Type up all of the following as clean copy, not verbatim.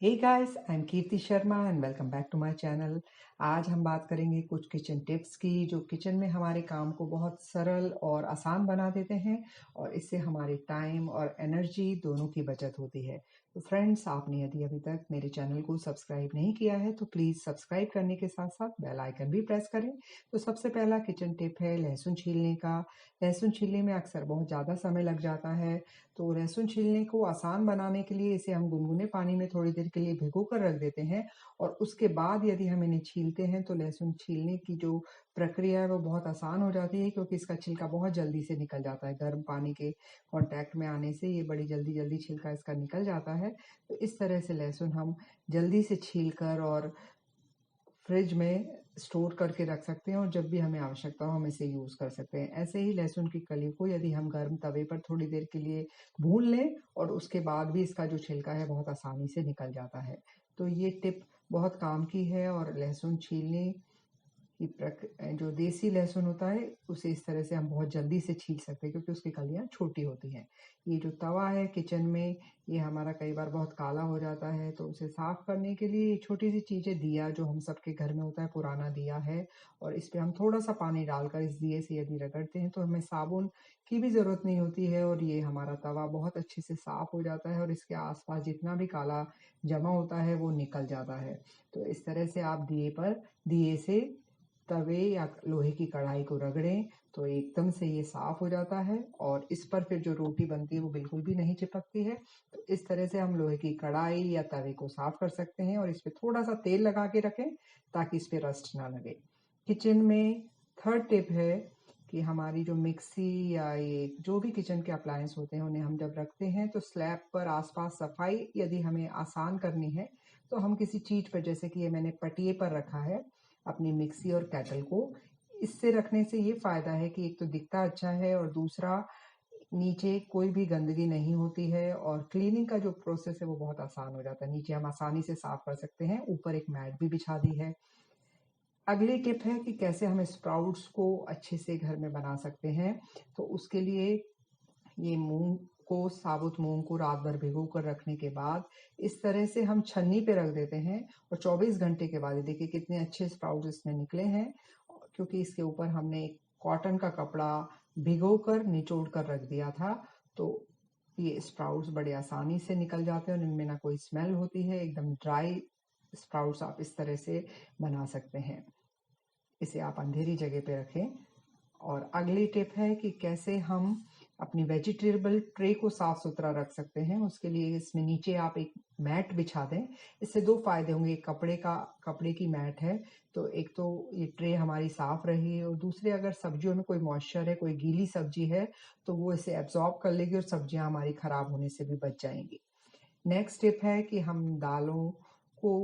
Hey guys, I am Kirti Sharma and welcome back to my channel. आज हम बात करेंगे कुछ किचन टिप्स की जो किचन में हमारे काम को बहुत सरल और आसान बना देते हैं और इससे हमारे टाइम और एनर्जी दोनों की बचत होती है। तो फ्रेंड्स, आपने यदि अभी तक मेरे चैनल को सब्सक्राइब नहीं किया है तो प्लीज़ सब्सक्राइब करने के साथ साथ बेल आइकन भी प्रेस करें। तो सबसे पहला किचन टिप है लहसुन छीलने का। लहसुन छीलने में अक्सर बहुत ज़्यादा समय लग जाता है, तो लहसुन छीलने को आसान बनाने के लिए इसे हम गुनगुने पानी में थोड़ी देर के लिए भिगो कर रख देते हैं और उसके बाद यदि हम इन्हें छीलते हैं तो लहसुन छीलने की जो प्रक्रिया है वो बहुत आसान हो जाती है, क्योंकि इसका छिलका बहुत जल्दी से निकल जाता है। गर्म पानी के कांटेक्ट में आने से ये बड़ी जल्दी जल्दी छिलका इसका निकल जाता है। तो इस तरह से लहसुन हम जल्दी से छील कर और फ्रिज में स्टोर करके रख सकते हैं और जब भी हमें आवश्यकता हो हम इसे यूज़ कर सकते हैं। ऐसे ही लहसुन की कली को यदि हम गर्म तवे पर थोड़ी देर के लिए भून लें और उसके बाद भी इसका जो छिलका है बहुत आसानी से निकल जाता है। तो ये टिप बहुत काम की है और लहसुन छीलने की जो देसी लहसुन होता है उसे इस तरह से हम बहुत जल्दी से छील सकते हैं, क्योंकि उसकी कलियां छोटी होती हैं। ये जो तवा है किचन में, ये हमारा कई बार बहुत काला हो जाता है, तो उसे साफ करने के लिए छोटी सी चीज़ें, दिया जो हम सबके घर में होता है, पुराना दिया है, और इस पे हम थोड़ा सा पानी डालकर इस दिए से यदि रगड़ते हैं तो हमें साबुन की भी ज़रूरत नहीं होती है और ये हमारा तवा बहुत अच्छे से साफ हो जाता है और इसके आसपास जितना भी काला जमा होता है वो निकल जाता है। तो इस तरह से आप दिए से तवे या लोहे की कढ़ाई को रगड़ें तो एकदम से ये साफ हो जाता है और इस पर फिर जो रोटी बनती है वो बिल्कुल भी नहीं चिपकती है। तो इस तरह से हम लोहे की कढ़ाई या तवे को साफ कर सकते हैं और इस पे थोड़ा सा तेल लगा के रखें ताकि इस पे रस्ट ना लगे। किचन में थर्ड टिप है कि हमारी जो मिक्सी या ये जो भी किचन के अप्लायंस होते हैं उन्हें हम जब रखते हैं तो स्लैब पर आसपास सफाई यदि हमें आसान करनी है तो हम किसी चीज पर, जैसे कि ये मैंने पटिए पर रखा है अपनी मिक्सी और केटल को, इससे रखने से ये फायदा है कि एक तो दिखता अच्छा है और दूसरा नीचे कोई भी गंदगी नहीं होती है और क्लीनिंग का जो प्रोसेस है वो बहुत आसान हो जाता है। नीचे हम आसानी से साफ कर सकते हैं, ऊपर एक मैट भी बिछा दी है। अगली टिप है कि कैसे हम स्प्राउट्स को अच्छे से घर में बना सकते हैं। तो उसके लिए ये साबुत मूंग को रात भर भिगो कर रखने के बाद इस तरह से हम छन्नी पे रख देते हैं और 24 घंटे के बाद ये देखिए कितने अच्छे स्प्राउट्स इसमें निकले हैं, क्योंकि इसके ऊपर हमने एक कॉटन का कपड़ा भिगो कर निचोड़ कर रख दिया था। तो ये स्प्राउट्स बड़े आसानी से निकल जाते हैं और इनमें ना कोई स्मेल होती है। एकदम ड्राई स्प्राउट्स आप इस तरह से बना सकते हैं। इसे आप अंधेरी जगह पे रखें। और अगली टिप है कि कैसे हम अपनी वेजिटेबल ट्रे को साफ सुथरा रख सकते हैं। उसके लिए इसमें नीचे आप एक मैट बिछा दें। इससे दो फायदे होंगे। कपड़े की मैट है तो एक तो ये ट्रे हमारी साफ रहेगी और दूसरे अगर सब्जियों में कोई मॉइस्चर है, कोई गीली सब्जी है, तो वो इसे एब्जॉर्ब कर लेगी और सब्जियां हमारी खराब होने से भी बच जाएंगी। नेक्स्ट टिप है कि हम दालों को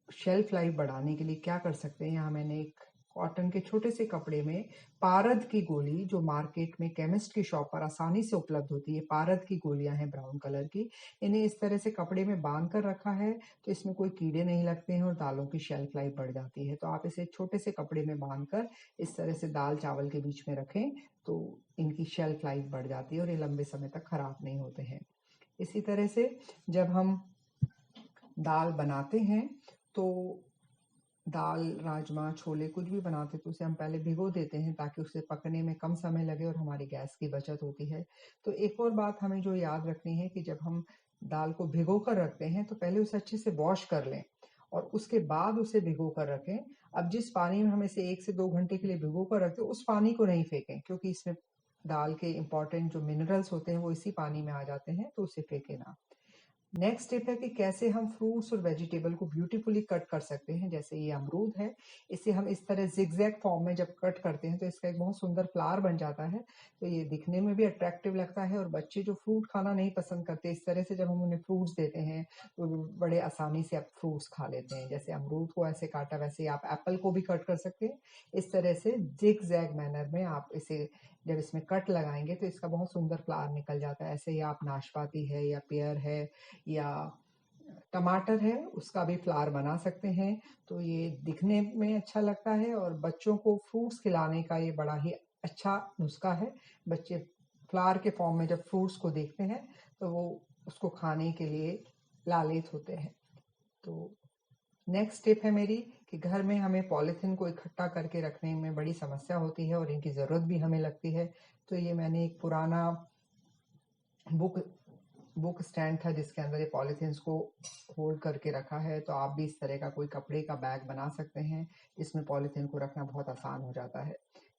शेल्फ लाइफ बढ़ाने के लिए क्या कर सकते हैं। यहाँ मैंने एक कॉटन के छोटे से कपड़े में पारद की गोली, जो मार्केट में केमिस्ट की शॉप पर आसानी से उपलब्ध होती है, पारद की गोलियां हैं ब्राउन कलर की, इन्हें इस तरह से कपड़े में बांध कर रखा है तो इसमें कोई कीड़े नहीं लगते हैं और दालों की शेल्फ लाइफ बढ़ जाती है। तो आप इसे छोटे से कपड़े में बांध कर इस तरह से दाल चावल के बीच में रखें तो इनकी शेल्फ लाइफ बढ़ जाती है और ये लंबे समय तक खराब नहीं होते हैं। इसी तरह से जब हम दाल बनाते हैं तो दाल, राजमा, छोले कुछ भी बनाते तो उसे हम पहले भिगो देते हैं ताकि उसे पकने में कम समय लगे और हमारी गैस की बचत होती है। तो एक और बात हमें जो याद रखनी है कि जब हम दाल को भिगो कर रखते हैं तो पहले उसे अच्छे से वॉश कर लें और उसके बाद उसे भिगो कर रखें। अब जिस पानी में हम इसे 1 से 2 घंटे के लिए भिगो कर रखते हैं उस पानी को नहीं फेंकें, क्योंकि इसमें दाल के इम्पोर्टेंट जो मिनरल्स होते हैं वो इसी पानी में आ जाते हैं, तो उसे फेंके ना। नेक्स्ट टिप है कि कैसे हम फ्रूट्स और वेजिटेबल को ब्यूटीफुली कट कर सकते हैं। जैसे ये अमरूद है, इसे हम इस तरह जिगजैग फॉर्म में जब कट करते हैं तो इसका एक बहुत सुंदर फ्लावर बन जाता है। तो ये दिखने में भी अट्रैक्टिव लगता है और बच्चे जो फ्रूट खाना नहीं पसंद करते, इस तरह से जब हम उन्हें फ्रूट्स देते हैं तो बड़े आसानी से आप फ्रूट्स खा लेते हैं। जैसे अमरूद को ऐसे काटा वैसे ही आप एप्पल को भी कट कर सकते हैं। इस तरह से जिगजैग मैनर में आप इसे जब इसमें कट लगाएंगे तो इसका बहुत सुंदर फ्लावर निकल जाता है। ऐसे ही आप नाशपाती है या पेयर है या टमाटर है उसका भी फ्लावर बना सकते हैं। तो ये दिखने में अच्छा लगता है और बच्चों को फ्रूट्स खिलाने का ये बड़ा ही अच्छा नुस्खा है। बच्चे फ्लावर के फॉर्म में जब फ्रूट्स को देखते हैं तो वो उसको खाने के लिए लालेत होते हैं। तो नेक्स्ट टिप है मेरी कि घर में हमें पॉलीथीन को इकट्ठा करके रखने में बड़ी समस्या होती है और इनकी ज़रूरत भी हमें लगती है। तो ये मैंने एक पुराना बुक बुक स्टैंड था जिसके अंदर ये पॉलीथीन्स को होल्ड करके रखा है। तो आप भी इस तरह का कोई कपड़े का बैग बना सकते हैं, इसमें पॉलीथीन को रखना बहुत आसान हो जाता है।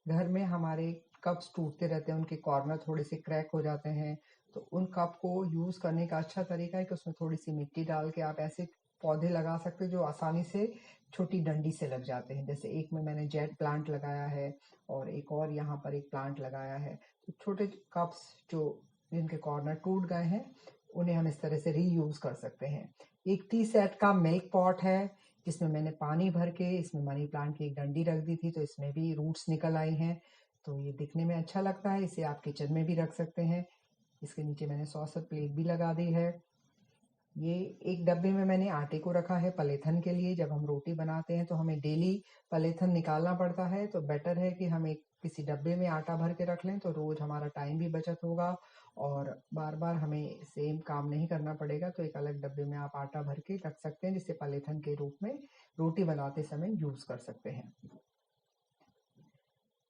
घर में हमारे कप्स टूटते रहते हैं, उनके कॉर्नर थोड़े से क्रैक हो जाते हैं। तो उन कप को यूज़ करने का अच्छा तरीका है कि उसमें थोड़ी सी मिट्टी डाल के आप ऐसे पौधे लगा सकते हैं जो आसानी से छोटी डंडी से लग जाते हैं। जैसे एक में मैंने जेट प्लांट लगाया है और एक और यहाँ पर एक प्लांट लगाया है। तो छोटे कप्स जो जिनके कॉर्नर टूट गए हैं, उन्हें हम इस तरह से रीयूज कर सकते हैं। एक टी सेट का मिल्क पॉट है जिसमें मैंने पानी भर के इसमें मनी प्लांट की एक डंडी रख दी थी, तो इसमें भी रूट्स निकल आई हैं। तो ये दिखने में अच्छा लगता है, इसे आप किचन में भी रख सकते हैं। इसके नीचे मैंने सॉसर प्लेट भी लगा दी है। ये एक डब्बे में मैंने आटे को रखा है पलेथन के लिए। जब हम रोटी बनाते हैं तो हमें डेली पलेथन निकालना पड़ता है, तो बेटर है कि हम एक किसी डब्बे में आटा भर के रख लें, तो रोज हमारा टाइम भी बचत होगा और बार बार हमें सेम काम नहीं करना पड़ेगा। तो एक अलग डब्बे में आप आटा भर के रख सकते हैं, जिससे पलेथन के रूप में रोटी बनाते समय यूज कर सकते हैं।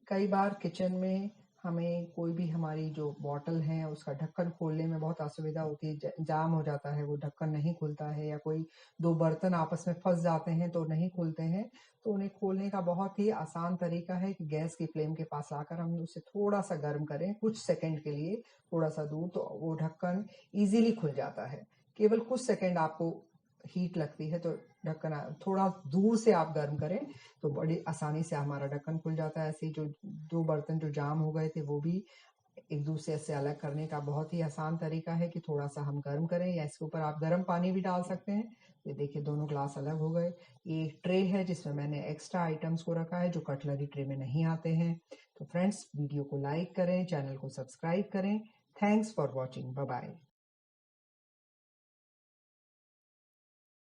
कई बार किचन में हमें कोई भी हमारी जो बॉटल है उसका ढक्कन खोलने में बहुत असुविधा होती है, जाम हो जाता है, वो ढक्कन नहीं खुलता है, या कोई दो बर्तन आपस में फंस जाते हैं तो नहीं खुलते हैं। तो उन्हें खोलने का बहुत ही आसान तरीका है कि गैस की फ्लेम के पास आकर हम उसे थोड़ा सा गर्म करें कुछ सेकंड के लिए, थोड़ा सा दूर, तो वो ढक्कन इजीली खुल जाता है। केवल कुछ सेकंड आपको हीट लगती है, तो ढक्कन थोड़ा दूर से आप गर्म करें तो बड़ी आसानी से हमारा ढक्कन खुल जाता है। ऐसे ही जो दो बर्तन जो जाम हो गए थे वो भी एक दूसरे से अलग करने का बहुत ही आसान तरीका है कि थोड़ा सा हम गर्म करें, या इसके ऊपर आप गर्म पानी भी डाल सकते हैं। ये देखिए दोनों ग्लास अलग हो गए। ये ट्रे है जिसमें मैंने एक्स्ट्रा आइटम्स को रखा है जो कटलरी ट्रे में नहीं आते हैं। तो फ्रेंड्स, वीडियो को लाइक करें, चैनल को सब्सक्राइब करें। Thanks for watching. Bye bye.